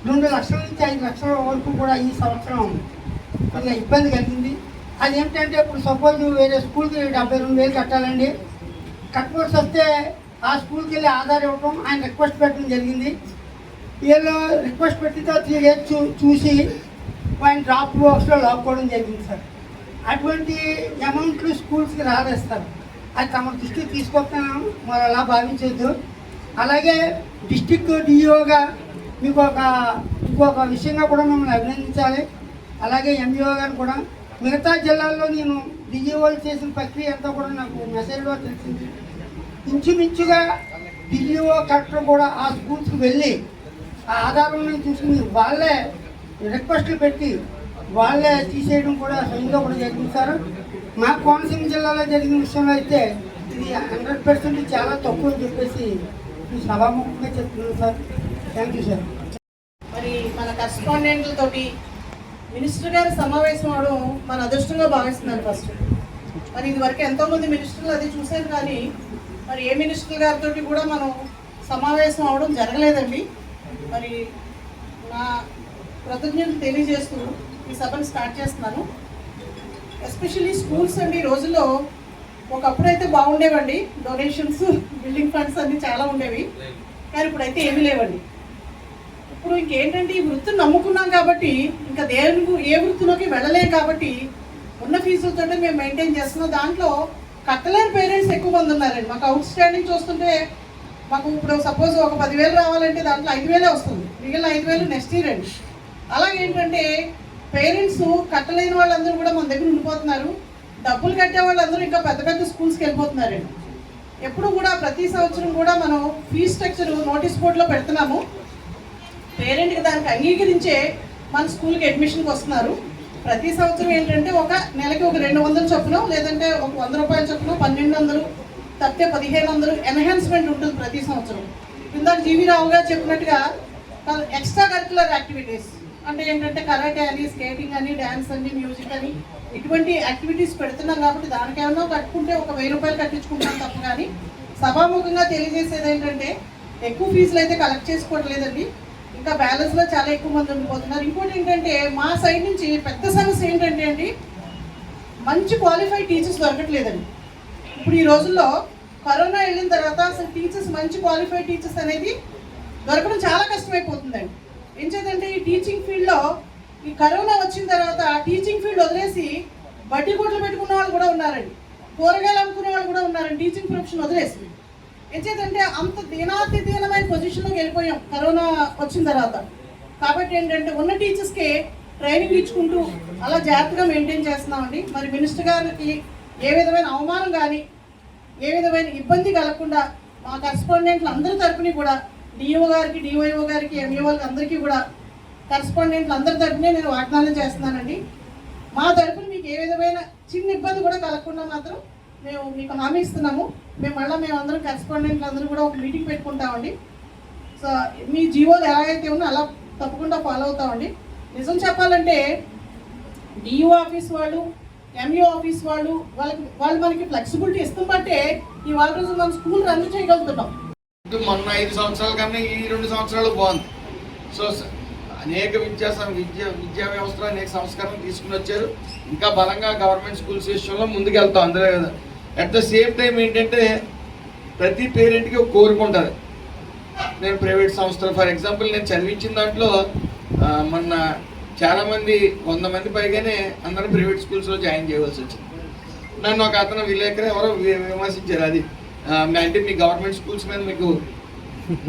2 లక్షల నుంచి 5 లక్షల వరకు కూడా ఈ సంవత్సరం కొంచెం ఇబ్బంది కలిగింది. అది ఏంటంటే ఇప్పుడు సపోజ్ వేరే స్కూల్కి 72,000 కట్టాలండి. కట్టవలసి వస్తే ఆ స్కూల్కి వెళ్ళి ఆధార్ ఇవ్వడం, ఆయన రిక్వెస్ట్ పెట్టడం జరిగింది. వీళ్ళు రిక్వెస్ట్ పెట్టిన 3 ఇయర్స్ చూసి ఆయన డ్రాప్ బాక్స్లో లాక్కోవడం జరిగింది సార్. అటువంటి అమౌంట్లు స్కూల్స్కి రాలేస్తారు. అది తమ దృష్టికి తీసుకొస్తాను, మరి అలా భావించవద్దు. అలాగే డిస్టిక్ డిఈఓగా మీకు ఇంకొక విషయంగా కూడా మిమ్మల్ని అభినందించాలి. అలాగే ఎంఈఓ గారిని కూడా. మిగతా జిల్లాల్లో నేను డిఈఓలు చేసిన ప్రక్రియ అంతా కూడా నాకు మెసేజ్లో తెలిసింది. ఇంచుమించుగా డిఈఓ కలెక్టర్ కూడా ఆ స్కూల్స్కి వెళ్ళి ఆ ఆధారాలను చూసుకుని వాళ్ళే రిక్వెస్ట్లు పెట్టి వాళ్ళే తీసేయడం కూడా స్వయంగా కూడా జరిగింది సార్. మా కోనసీమ జిల్లాలో జరిగిన విషయంలో అయితే ఇది 100% చాలా తక్కువ అని చెప్పేసి సభాముఖంగా చెప్తున్నాను సార్. Thank you sir. మరి మన కరెస్పాండెంట్లతోటి మినిస్టర్ గారి సమావేశం అవడం మన అదృష్టంగా భావిస్తున్నాను. ఫస్ట్ మరి ఇది వరకు ఎంతోమంది మినిస్టర్లు అది చూశారు, కానీ మరి ఏ మినిస్టర్ గారితో కూడా మనం సమావేశం అవడం జరగలేదండి. మరి నా కృతజ్ఞతలు తెలియజేస్తూ ఈ సభను స్టార్ట్ చేస్తున్నాను. ఎస్పెషల్లీ స్కూల్స్ అండి ఈ రోజుల్లో ఒకప్పుడైతే బాగుండేవండి, డొనేషన్స్ బిల్డింగ్ ఫండ్స్ అన్నీ చాలా ఉండేవి, కానీ ఇప్పుడైతే ఏమీ లేవండి. ఇప్పుడు ఇంకేంటంటే ఈ వృత్తిని నమ్ముకున్నాం కాబట్టి ఇంకా ఏ వృత్తిలోకి వెళ్ళలేం కాబట్టి ఉన్న ఫీజులతో మేము మెయింటైన్ చేస్తున్నాం. దాంట్లో కట్టలేని పేరెంట్స్ ఎక్కువ మంది ఉన్నారండి. మాకు అవుట్ స్టాండింగ్ చూస్తుంటే మాకు ఇప్పుడు సపోజ్ ఒక 10,000 రావాలంటే దాంట్లో 5,000 వస్తుంది, మిగిలిన 5,000 నెక్స్ట్ ఇయర్ అండి. అలాగేంటంటే పేరెంట్స్ కట్టలేని వాళ్ళందరూ కూడా మన దగ్గర ఉండిపోతున్నారు, డబ్బులు కట్టే వాళ్ళందరూ ఇంకా పెద్ద పెద్ద స్కూల్స్కి వెళ్ళిపోతున్నారండి. ఎప్పుడు కూడా ప్రతి సంవత్సరం కూడా మనం ఫీజ్ స్ట్రక్చర్ నోటీస్ బోర్డులో పెడుతున్నాము. పేరెంట్కి దానికి అంగీకరించే మన స్కూల్కి అడ్మిషన్కి వస్తున్నారు. ప్రతి సంవత్సరం ఏంటంటే ఒక నెలకి ఒక 200 చొప్పున, లేదంటే ఒక 100 రూపాయల చొప్పున 1,200 తప్పితే 1,500 ఎన్హాన్స్మెంట్ ఉంటుంది ప్రతి సంవత్సరం. ఇందాక జీవి రావు గారు చెప్పినట్టుగా ఎక్స్ట్రా కరిక్యులర్ యాక్టివిటీస్ అంటే ఏంటంటే కరాటే అని, స్కేటింగ్ అని, డ్యాన్స్ అని, మ్యూజిక్ అని ఇటువంటి యాక్టివిటీస్ పెడుతున్నాం కాబట్టి దానికేమన్నా కట్టుకుంటే ఒక 1,000 రూపాయలు కట్టించుకుంటాం తప్ప. కానీ సభాముఖంగా తెలియజేసేది ఏంటంటే ఎక్కువ ఫీజులు అయితే కలెక్ట్ చేసుకోవట్లేదండి, ఇంకా బ్యాలెన్స్లో చాలా ఎక్కువ మంది ఉండిపోతున్నారు. ఇంకోటి ఏంటంటే మా సైడ్ నుంచి పెద్ద సమస్య ఏంటంటే అండి మంచి క్వాలిఫైడ్ టీచర్స్ దొరకట్లేదండి. ఇప్పుడు ఈ రోజుల్లో కరోనా వెళ్ళిన తర్వాత అసలు టీచర్స్ మంచి క్వాలిఫైడ్ టీచర్స్ అనేది దొరకడం చాలా కష్టమైపోతుందండి. ఏం చేద్దంటే ఈ టీచింగ్ ఫీల్డ్లో ఈ కరోనా వచ్చిన తర్వాత టీచింగ్ ఫీల్డ్ వదిలేసి బడ్డీ కొట్లు పెట్టుకున్న వాళ్ళు కూడా ఉన్నారండి, కూరగాయలు అమ్ముకునే వాళ్ళు కూడా ఉన్నారండి టీచింగ్ ప్రొఫెషన్ వదిలేసి. ఏంటంటే అంత దీనమైన పొజిషన్లోకి వెళ్ళిపోయాం కరోనా వచ్చిన తర్వాత. కాబట్టి ఏంటంటే ఉన్న టీచర్స్కి ట్రైనింగ్ ఇచ్చుకుంటూ అలా జాగ్రత్తగా మెయింటైన్ చేస్తున్నామండి. మరి మినిస్టర్ గారికి ఏ విధమైన అవమానం కానీ ఏ విధమైన ఇబ్బంది కలగకుండా మా కరెస్పాండెంట్లు అందరి తరపుని కూడా డిఓ గారికి, డిఓఓ గారికి, ఎంఈఓకి అందరికీ కూడా కరెస్పాండెంట్లు అందరి తరపునే నేను వాగ్దానం చేస్తున్నానండి. మా తరపున మీకు ఏ విధమైన చిన్న ఇబ్బంది కూడా కలగకుండా మాత్రం మేము మీకు హామీ ఇస్తున్నాము. మేమందరం కరెస్పాండెంట్లు అందరూ కూడా ఒక మీటింగ్ పెట్టుకుంటామండి. సో మీ జీవోలు ఎలాగైతే ఉన్నా అలా తప్పకుండా ఫాలో అవుతామండి. నిజం చెప్పాలంటే డిఓ ఆఫీస్ వాళ్ళు, ఎంఈఓ ఆఫీస్ వాళ్ళు మనకి ఫ్లెక్సిబిలిటీ ఇస్తాం బట్టే ఇవాళ రోజు మనం స్కూల్ రన్ చేయగలుగుతున్నాం. మొన్న 5 సంవత్సరాల కన్నా ఈ 2 సంవత్సరాలు బాగుంది. సో అనేక విద్యా వ్యవస్థలో అనేక సంస్కరణలు తీసుకుని వచ్చారు. ఇంకా బలంగా గవర్నమెంట్ స్కూల్స్ విషయంలో ముందుకు వెళ్తాం అందరూ కదా. అట్ ద సేమ్ టైం ఏంటంటే ప్రతి పేరెంట్కి ఒక కోరిక ఉంటుంది. నేను ప్రైవేట్ సంస్థలు ఫర్ ఎగ్జాంపుల్ నేను చదివించిన దాంట్లో మొన్న చాలామంది 100 మంది పైగానే అందరూ ప్రైవేట్ స్కూల్స్లో జాయిన్ చేయవలసి వచ్చింది. నన్ను ఒక అతను విలేకరు ఎవరో విమర్శించారు, అది అంటే మీ గవర్నమెంట్ స్కూల్స్ మీద మీకు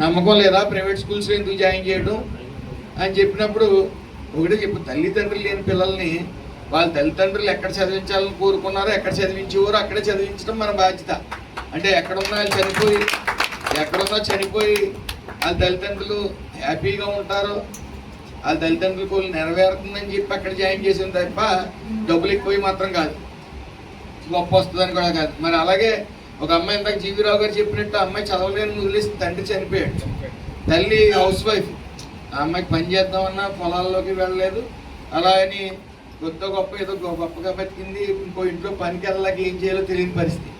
నమ్మకం లేదా, ప్రైవేట్ స్కూల్స్లో ఎందుకు జాయిన్ చేయడం అని చెప్పినప్పుడు ఒకటే చెప్పు, తల్లిదండ్రులు లేని పిల్లల్ని వాళ్ళ తల్లిదండ్రులు ఎక్కడ చదివించాలని కోరుకున్నారో ఎక్కడ చదివించేవారో అక్కడే చదివించడం మన బాధ్యత. అంటే ఎక్కడున్నా చనిపోయి వాళ్ళ తల్లిదండ్రులు హ్యాపీగా ఉంటారో, వాళ్ళ తల్లిదండ్రులకు నెరవేరుతుందని చెప్పి అక్కడ జాయిన్ చేసిన తప్ప డబ్బులు ఎక్కువ మాత్రం కాదు, గొప్ప వస్తుందని కూడా కాదు. మరి అలాగే ఒక అమ్మాయి ఇందాక జీవి రావు గారు చెప్పినట్టు అమ్మాయి చదవలేని వదిలేసి తండ్రి చనిపోయాడు, తల్లి హౌస్ వైఫ్, ఆ అమ్మాయికి పని చేద్దామన్నా పొలాల్లోకి వెళ్ళలేదు. అలా అని గొప్ప ఏదో గొప్పగా బతికింది, ఇంకో ఇంట్లో పనికి వెళ్ళాక ఏం చేయాలో తెలియని పరిస్థితి.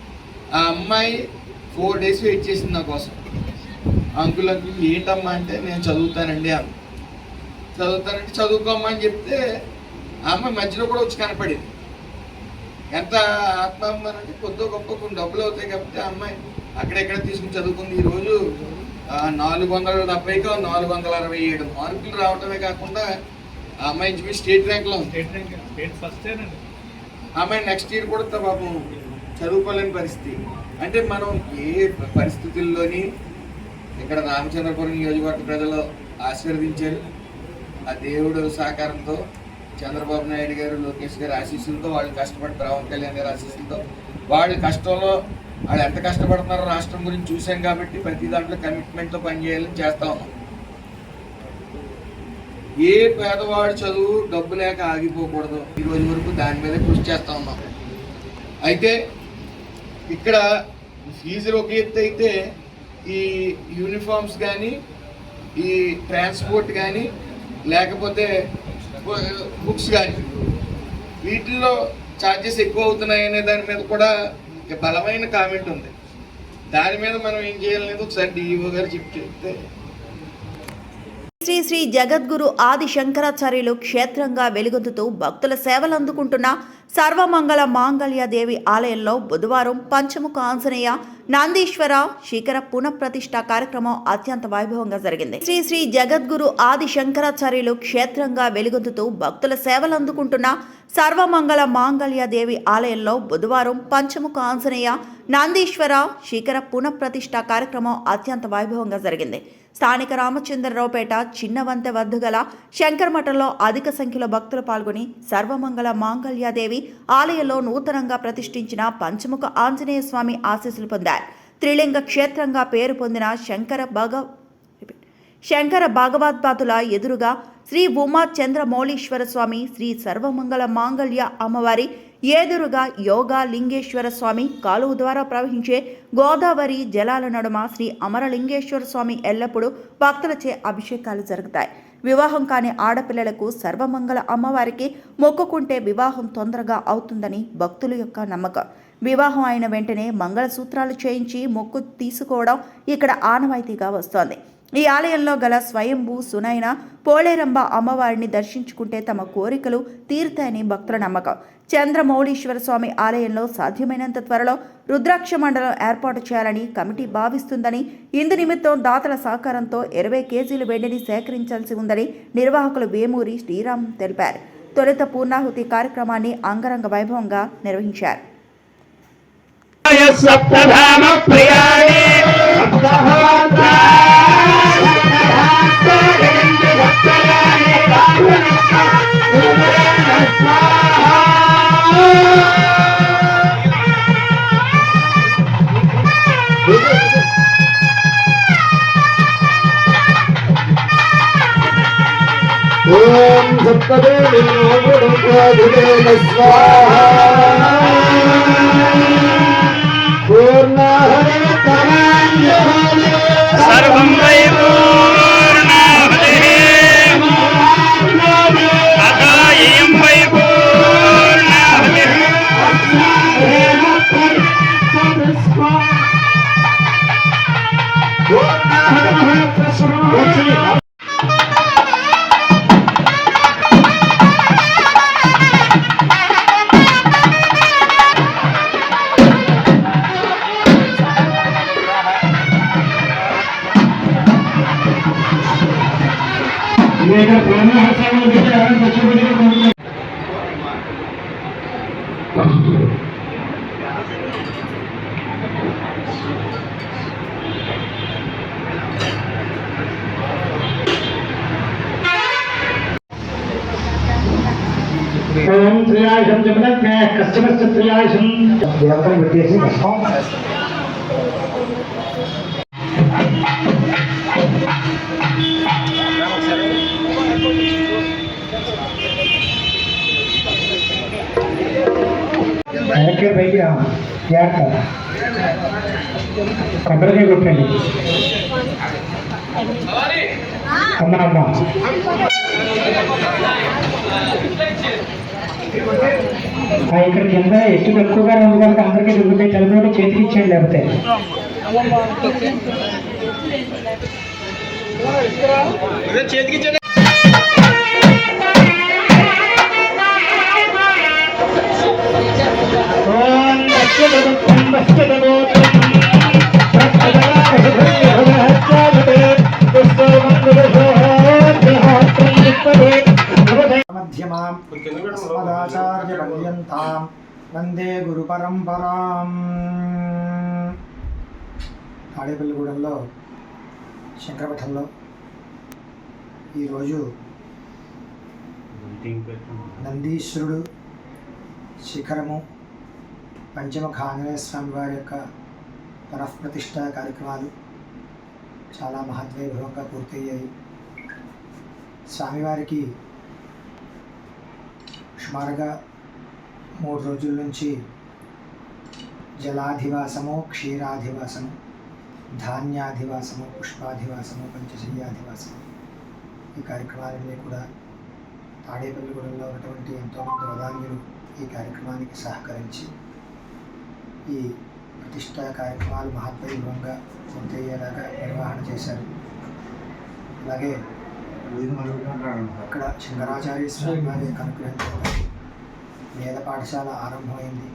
ఆ అమ్మాయి 4 days వెయిట్ చేసింది నా కోసం. అంకుల్ ఏంటమ్మా అంటే నేను చదువుతానండి అన్న. చదువుతానంటే చదువుకోమ్మా అని చెప్తే ఆ అమ్మాయి మధ్యలో కూడా వచ్చి కనపడింది. ఎంత ఆత్మాభిమానం అంటే కొద్దిగా గొప్ప కొన్ని డబ్బులు అవుతాయి కాబట్టి ఆ అమ్మాయి అక్కడెక్కడ తీసుకుని చదువుకుంది. ఈరోజు 470కి 467 మార్కులు రావడమే కాకుండా ఆ అమ్మాయి ఇంచుమించు స్టేట్ ర్యాంక్లో ఉంది. ఆ అమ్మాయి నెక్స్ట్ ఇయర్ కూడా పాపం చదువుకోలేని పరిస్థితి. అంటే మనం ఏ పరిస్థితుల్లోని ఇక్కడ రామచంద్రపురం నియోజకవర్గ ప్రజలు ఆశీర్వదించారు. ఆ దేవుడు సహకారంతో చంద్రబాబు నాయుడు గారు, లోకేష్ గారి ఆశీస్సులతో, వాళ్ళు కష్టపడి పవన్ కళ్యాణ్ గారి ఆశీస్సులతో, వాళ్ళ కష్టంలో వాళ్ళు ఎంత కష్టపడుతున్నారో రాష్ట్రం గురించి చూసాం కాబట్టి ప్రతి దాంట్లో కమిట్మెంట్తో పనిచేయాలని చేస్తా ఉన్నాం. ఏ పేదవాడు చదువు డబ్బు లేక ఆగిపోకూడదు, ఈ రోజు వరకు దాని మీద కృషి చేస్తూ ఉన్నాం. అయితే ఇక్కడ ఫీజులు ఒక ఎత్తు అయితే ఈ యూనిఫామ్స్ కానీ, ఈ ట్రాన్స్పోర్ట్ కానీ, లేకపోతే బుక్స్ కానీ వీటిల్లో ఛార్జెస్ ఎక్కువ అవుతున్నాయి అనే దాని మీద కూడా బలమైన కామెంట్ ఉంది. దాని మీద మనం ఏం చేయాలనేది ఒకసారి డిఈఓ గారు చెప్తే శ్రీ శ్రీ జగద్గురు ఆది శంకరాచార్యులు క్షేత్రంగా వెలుగొందుతూ భక్తుల సేవలు అందుకుంటున్న సర్వమంగళ మాంగళ్య దేవి ఆలయంలో బుధవారం పంచముఖ ఆంజనేయ నందీశ్వర శిఖర పునఃప్రతిష్ఠ కార్యక్రమం అత్యంత వైభవంగా జరిగింది. శ్రీ శ్రీ జగద్గురు ఆది శంకరాచార్యులు క్షేత్రంగా వెలుగొందుతూ భక్తుల సేవలు అందుకుంటున్న సర్వమంగళ మాంగళ్య దేవి ఆలయంలో బుధవారం పంచముఖ ఆంజనేయ నందీశ్వర శిఖర పునఃప్రతిష్ఠ కార్యక్రమం అత్యంత వైభవంగా జరిగింది. స్థానిక రామచంద్రరావుపేట చిన్నవంతె వద్ద గల శంకరమఠంలో అధిక సంఖ్యలో భక్తులు పాల్గొని సర్వమంగళ మాంగళ్యాదేవి ఆలయంలో నూతనంగా ప్రతిష్ఠించిన పంచముఖ ఆంజనేయ స్వామి ఆశీస్సులు పొందారు. త్రిలింగ క్షేత్రంగా పేరు పొందిన శంకర భగవద్పాదుల ఎదురుగా శ్రీ ఉమా చంద్రమౌళీశ్వర స్వామి, శ్రీ సర్వమంగళ మాంగళ్య అమ్మవారి ఎదురుగా యోగా లింగేశ్వర స్వామి, కాలువ ద్వారా ప్రవహించే గోదావరి జలాల నడుమ శ్రీ అమరలింగేశ్వర స్వామి ఎల్లప్పుడూ భక్తులచే అభిషేకాలు జరుగుతాయి. వివాహం కాని ఆడపిల్లలకు సర్వమంగళ అమ్మవారికి మొక్కుకుంటే వివాహం తొందరగా అవుతుందని భక్తుల యొక్క నమ్మకం. వివాహం అయిన వెంటనే మంగళసూత్రాలు చేయించి మొక్కు తీసుకోవడం ఇక్కడ ఆనవాయితీగా వస్తోంది. ఈ ఆలయంలో గల స్వయంభూ సునైన పోలేరంబ అమ్మవారిని దర్శించుకుంటే తమ కోరికలు తీరుతాయని భక్తుల నమ్మకం. చంద్రమౌళీశ్వర స్వామి ఆలయంలో సాధ్యమైనంత త్వరలో రుద్రాక్ష మండలం ఏర్పాటు చేయాలని కమిటీ భావిస్తుందని, ఇందు నిమిత్తం దాతల సహకారంతో 20 కేజీలు వెండిని సేకరించాల్సి ఉందని నిర్వాహకులు వేమూరి శ్రీరామ్ తెలిపారు. తొలుత పూర్ణాహుతి కార్యక్రమాన్ని అంగరంగ వైభవంగా నిర్వహించారు. ఓం సప్తదేవేన స్వాహా పూర్ణాహరే సర్వం వై పూర్ణాహుతే అథాయం వై పూర్ణాహుతే ఓం త్రియాయుషం జపనజ్ఞ కష్టమస్య త్రియాయుషం దేవతలు పెట్టేసి వస్తాం. పైకి కొబ్బరికాయ కొట్టండి అమ్మనమ్మ. ఇక్కడ కింద ఎత్తు ఎక్కువగా ఉంది కనుక అందరికీ దుబ్బుతాయి. చదువుకుంటే చేతికి ఇచ్చేయండి. లేకపోతే మధ్యమాచార్యపర్యంతాం వందే గురు పరంపరాం. తాడేపల్లిగూడెంలో శంకరమఠంలో ఈరోజు నందీశ్వరుడు శిఖరము పంచముఖ ఆంజనేయ స్వామి వారి యొక్క పునఃప్రతిష్ఠ కార్యక్రమాలు చాలా మహద్వైభవంగా పూర్తయ్యాయి. స్వామివారికి సుమారుగా 3 రోజుల నుంచి జలాధివాసము, క్షీరాధివాసము, ధాన్యాధివాసము, పుష్పాధివాసము, పంచశయ్యాధివాసము ఈ కార్యక్రమాలన్నీ కూడా తాడేపల్లిగూడెంలో ఉన్నటువంటి ఎంతోమంది వదాన్యులు ఈ కార్యక్రమానికి సహకరించి ఈ ప్రతిష్టా కార్యక్రమాలు మహద్వైభవంగా పూర్తయ్యేలాగా నిర్వహణ చేశారు. అలాగే అక్కడ శంకరాచార్య స్వామి వారి యొక్క అనుగ్రహం చేత వేద పాఠశాల ఆరంభమైంది.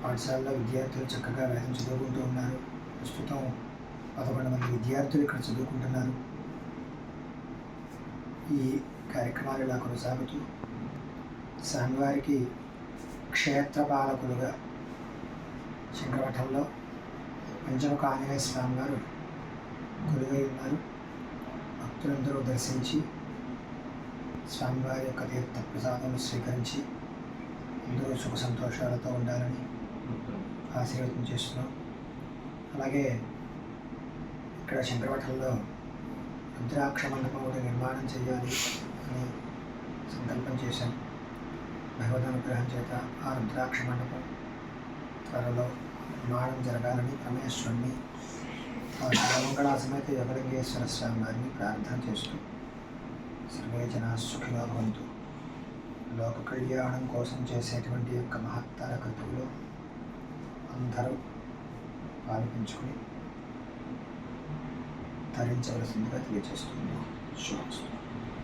పాఠశాలలో విద్యార్థులు చక్కగా వేదం చదువుకుంటూ ఉన్నారు. ప్రస్తుతం 11 మంది విద్యార్థులు ఇక్కడ చదువుకుంటున్నారు. ఈ కార్యక్రమాలు ఇలా కొనసాగుతూ స్వామివారికి క్షేత్రపాలకులుగా శంకరమఠంలో పంచముఖ ఆంజనేయ స్వామి వారు కొలువై ఉన్నారు. భక్తులందరూ దర్శించి స్వామివారి యొక్క తీర్థ ప్రసాదం స్వీకరించి అందరూ సుఖ సంతోషాలతో ఉండాలని ఆశీర్వదం చేస్తున్నాం. అలాగే ఇక్కడ శంకరమఠంలో రుద్రాక్ష మండపం ఒకటి నిర్మాణం చేయాలి అని సంకల్పం చేశాం. భగవద్ అనుగ్రహం చేత ఆ రుద్రాక్ష మండపం త్వరలో నిర్మాణం జరగాలని పరమేశ్వరుని ఆ సర్వమంగళ సమేత యోగలింగేశ్వర స్వామి వారిని ప్రార్థన చేస్తూ సర్వే జనా సుఖినో భవంతు. లోక కళ్యాణం కోసం చేసేటువంటి యొక్క మహత్తర కృతువులో అందరూ పాల్పంచుకుని ధరించవలసిందిగా తెలియజేస్తున్నాం. శుభమస్తు.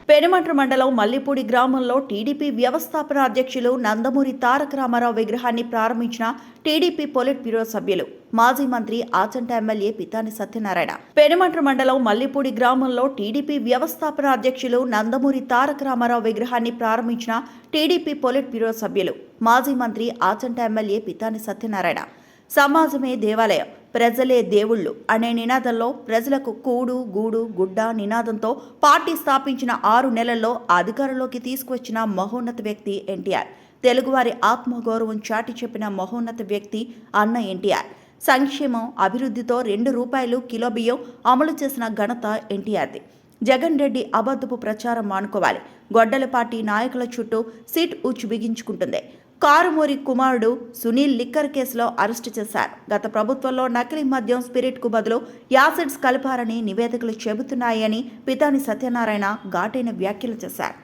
పెనుమంట్ర మండలం మల్లిపూడి గ్రామంలో టీడీపీ వ్యవస్థాపన అధ్యక్షులు నందమూరి తారక రామారావు విగ్రహాన్ని ప్రారంభించిన టీడీపీ పొలిట్ బ్యూరో సభ్యులు మాజీ మంత్రి ఆచంట ఎమ్మెల్యే పితాని సత్యనారాయణ. పెనుమంట్ర మండలం మల్లిపూడి గ్రామంలో టీడీపీ వ్యవస్థాపన అధ్యక్షులు నందమూరి తారక రామారావు విగ్రహాన్ని ప్రారంభించిన టీడీపీ పొలిట్ బ్యూరో సభ్యులు మాజీ మంత్రి ఆచంట ఎమ్మెల్యే పితాని సత్యనారాయణ. సమాజమే దేవాలయం, ప్రజలే దేవుళ్ళు అనే నినాదంలో ప్రజలకు కూడు గూడు గుడ్డ నినాదంతో పార్టీ స్థాపించిన 6 నెలల్లో అధికారంలోకి తీసుకువచ్చిన మహోన్నత వ్యక్తి ఎన్టీఆర్. తెలుగువారి ఆత్మగౌరవం చాటి చెప్పిన మహోన్నత వ్యక్తి అన్న ఎన్టీఆర్. సంక్షేమం, అభివృద్ధితో ₹2 కిలో బియ్యం అమలు చేసిన ఘనత ఎన్టీఆర్ది. జగన్ రెడ్డి అబద్ధపు ప్రచారం మానుకోవాలి. గొడ్డల పార్టీ నాయకుల చుట్టూ సీట్ ఉచ్చు బిగించుకుంటుంది. కారుమూరి కుమారుడు సునీల్ లిక్కర్ కేసులో అరెస్టు చేశారు. గత ప్రభుత్వంలో నకిలీ మద్యం స్పిరిట్కు బదులు యాసిడ్స్ కలిపారని నివేదికలు చెబుతున్నాయని పితాని సత్యనారాయణ ఘాటైన వ్యాఖ్యలు చేశారు.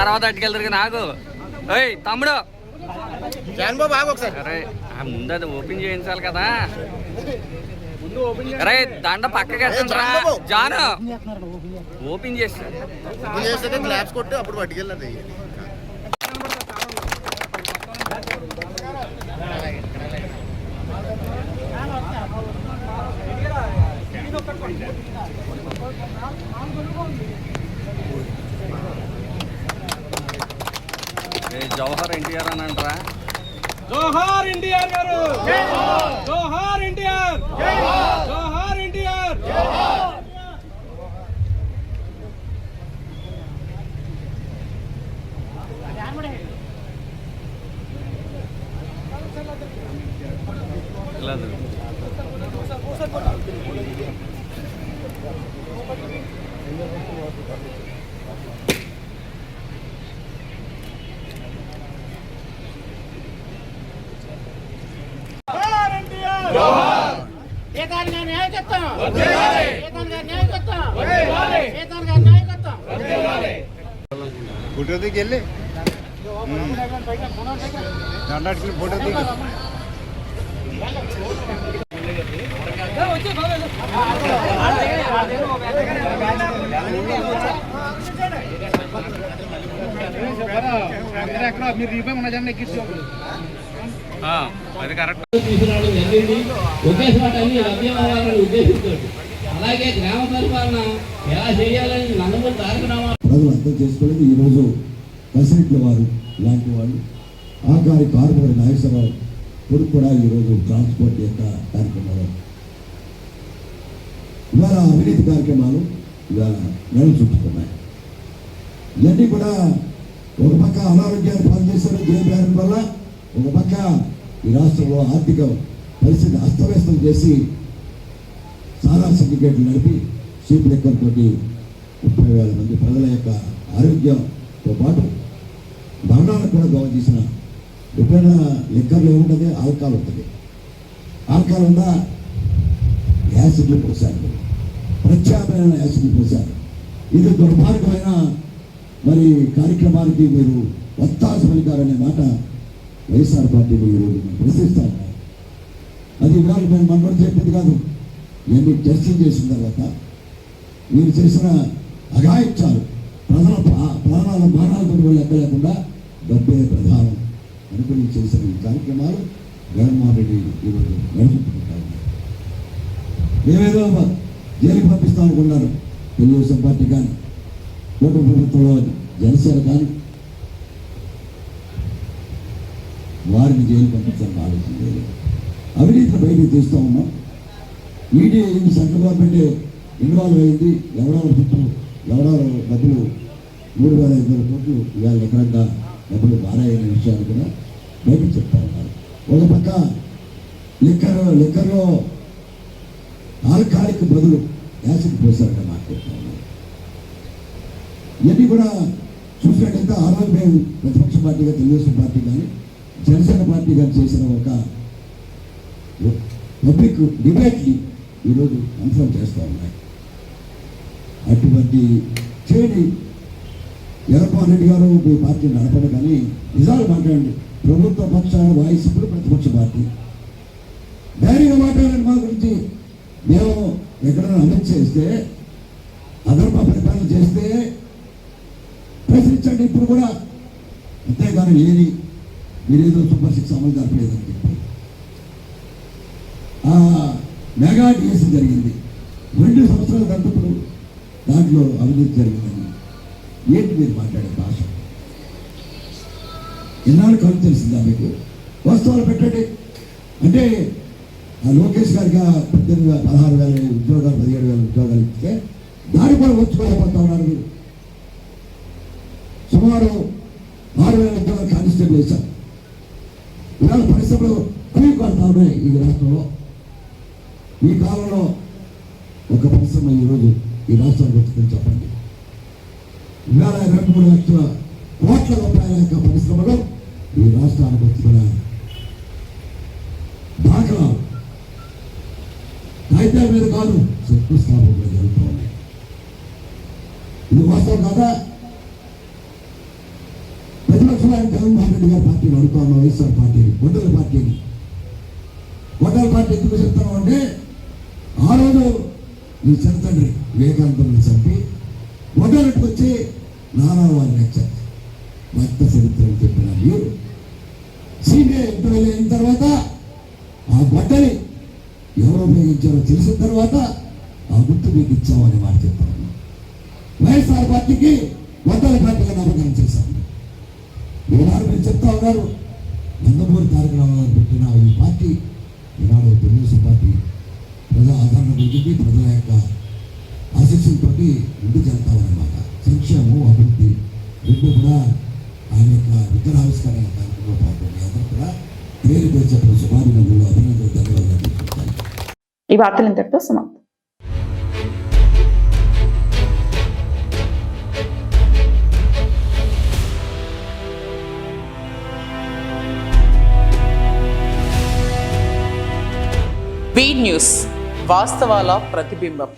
తర్వాత అట్టుకెళ్తారు నాకు తమ్ముడు ముందు అది ఓపెన్ చేయించాలి కదా. అరే దండ పక్కకి జాను ఓపెన్ చేస్తే గ్లాస్ కొట్టి అప్పుడు పట్టుకెళ్ళదు. జవహర్ ఎన్టీఆర్ అని అంటారా? జోహార్ ఎన్టీఆర్ గారు, జోహార్ ఎన్టీఆర్, జోహార్ ఎన్టీఆర్. ఫోటో దిగి వెళ్ళి దండాటికి ఫోటో దిగి మీరు రీపే ఉన్న జనం ఎక్కించు. అది కరెక్ట్. తీసుకురావడం జరిగింది. ఒకేసారి అన్ని లభ్యమవ్వాలని ఉద్దేశంతో అలాగే గ్రామ పరిపాలన ఎలా చేయాలని నందమూరి తారక రామారావు ప్రజలు అర్థం చేసుకోలేదు. ఈరోజు ప్రెసిడెంట్ల వారు ఇలాంటి వాళ్ళు ఆకారి కారుమూరి నాగేశ్వరరావు కొడుకు కూడా ఈరోజు ట్రాన్స్పోర్ట్ యొక్క కార్యక్రమాలు ఇవాళ అవినీతి కార్యక్రమాలు ఇవాళ నెల చుట్టుకున్నాయి. ఇవన్నీ కూడా ఒక పక్క అనారోగ్యాన్ని పాలు చేశారు జయప్రదం వల్ల, ఒక పక్క ఈ రాష్ట్రంలో ఆర్థిక పరిస్థితి అస్తవ్యస్తం చేసి సారా సిండికేట్లు నడిపి షీప్ లెక్కర్ తోటి 30,000 మంది ప్రజల యొక్క ఆరోగ్యంతో పాటు దండాలకు కూడా దోవ చేసిన ఎప్పుడైనా లెక్కర్లో ఏముంటుంది? ఆల్కహాల్ ఉంటుంది. ఆల్కహాల్ ఉందా? యాసిడ్లు పోసారు, ప్రత్యామ్నాయ యాసిడ్లు పోసారు. ఇది దుర్మార్గమైన మరి కార్యక్రమానికి మీరు ఒత్తాస పలికారనే మాట వైఎస్ఆర్ పార్టీలో ఈరోజు ప్రశ్నిస్తా ఉన్నాయి. అది ఇవాళ మేము మనలో చెప్పింది కాదు. ఇవన్నీ టెస్టింగ్ చేసిన తర్వాత మీరు చేసిన అఘాయిత్యాలు ప్రజల ప్రాణాల మానాలతో లెక్క లేకుండా డబ్బే ప్రధానం అనుకుని చేసిన ఈ కార్యక్రమాలు జగన్మోహన్ రెడ్డి ఈరోజు నడుపుకుంటా ఉన్నారు. మేమేదో జైలుకి పంపిస్తామనుకున్నారు తెలుగుదేశం పార్టీ కానీ కూటమి ప్రభుత్వంలో జనసేన కానీ వారిని జైలు పంపించాలని ఆలోచన లేదు. అవినీతిని బయటకు తీస్తూ ఉన్నాం. ఈడీ అయింది, సెంట్రల్ గవర్నమెంట్ ఇన్వాల్వ్ అయింది, ఎవరెవరు చుట్టూ ఎవరెవరు డబ్బులు 3,500 కోట్లు ఇవాళ ఎకరంగా డబ్బులు మారాయనే విషయాలు కూడా బయటకు చెప్తా ఉన్నారు. ఒక పక్క లిక్కర్లో ఆల్కహాలిక్ బదులు యాసిడ్ పోసారని మాట్లాడుతూ ఉన్నారు. ఇవన్నీ కూడా చూసినట్టయితే ఆ రోజు మేము ప్రతిపక్ష పార్టీగా తెలుగుదేశం పార్టీ కానీ జనసేన పార్టీ కానీ చేసిన ఒక పబ్లిక్ డిబేట్ని ఈరోజు కన్ఫర్మ్ చేస్తూ ఉన్నాయి. అటువంటి చేయని జగన్మోహన్ రెడ్డి గారు మీ పార్టీ నడపడు కానీ నిజాలు మాట్లాడండి. ప్రభుత్వ పక్షాల వాయిస్ ఇప్పుడు ప్రతిపక్ష పార్టీ ధైర్యంగా మాట్లాడండి. మా గురించి మేము ఎక్కడైనా అమలు చేస్తే అధర్మ పరిపాలన చేస్తే ప్రశ్నించండి ఇప్పుడు కూడా. అంతేగాని లేని మీరేదో సూపర్ 6 అమలు జరపలేదని చెప్పి మెగా డిఎస్సీ జరిగింది 2 సంవత్సరాల గంటప్పుడు దాంట్లో అవినీతి జరిగిందని ఏంటి మీరు మాట్లాడే భాష? ఎన్నాళ్ళు కళ్ళు తెలిసిందా మీకు? వాస్తవాలు పెట్టండి. అంటే ఆ లోకేష్ గారికి 16,000 ఉద్యోగాలు 17,000 ఉద్యోగాలు ఇస్తే దాన్ని కూడా వచ్చుకోలేకపోతా ఉన్నారు మీరు. సుమారు 6,000 ఉద్యోగాలు కానిస్టేబుల్ వేశారు. ఇవాళ పరిశ్రమలు అవి కొడతా ఉన్నాయి ఈ రాష్ట్రంలో. ఈ కాలంలో ఒక పరిశ్రమ ఈరోజు ఈ రాష్ట్రానికి వచ్చిందని చెప్పండి. ఇవాళ 2-3 లక్షల కోట్ల రూపాయల యొక్క పరిశ్రమలు ఈ రాష్ట్రానికి వచ్చిన దాఖలా కాగితాల మీద కాదు, శంకుస్థాపనలో జరుగుతూ ఉన్నాయి. ఇది వాస్తవం కాదా? ప్రతిపక్షానికి జగన్మోహన్ రెడ్డి గారి పార్టీని అడుగుతా ఉన్నాం. వైఎస్ఆర్ పార్టీని, గొడ్డల పార్టీని. గొడ్డల పార్టీ ఎందుకు చెప్తాను అంటే ఆ రోజు నీ చిన్నతండ్రి వివేకానందని చంపి గొడ్డలకి వచ్చి నానా వారిని వచ్చారు. భక్త చరిత్రని చెప్పిన మీరు సీబీఐ ఇంటర్వ్యూ అయిన తర్వాత ఆ గొడ్డలి ఎవరు ఉపయోగించారో తెలిసిన తర్వాత ఆ గుర్తు మీకు ఇచ్చామని మాట చెప్తాను. వైఎస్ఆర్ పార్టీకి గొడ్డల పార్టీగా నామకరణం చేశాము. ఈనాడు మీరు చెప్తా ఉన్నారు నందమూరి తారక రామారావు పెట్టిన ఈ పార్టీ ఈనాడు తెలుగుదేశం పార్టీ ప్రజా ఆదరణ పొందింది. ప్రజల యొక్క ఆశీస్సులతో ముందుకు వెళ్తామన్నమాట. సంక్షేమం, అభివృద్ధి రెండు కూడా ఆయన యొక్క విగ్రహావిష్కరణ కార్యక్రమంలో పాల్గొని అందరూ కూడా పేరు పేర్చే శుభాభినందనలు, అభినందనలు, ధన్యవాదాలు తెలుపుతారు. ఈ వార్తలు ఇంతటితో సమాప్తం. బీ న్యూస్, వాస్తవాల ప్రతిబింబం.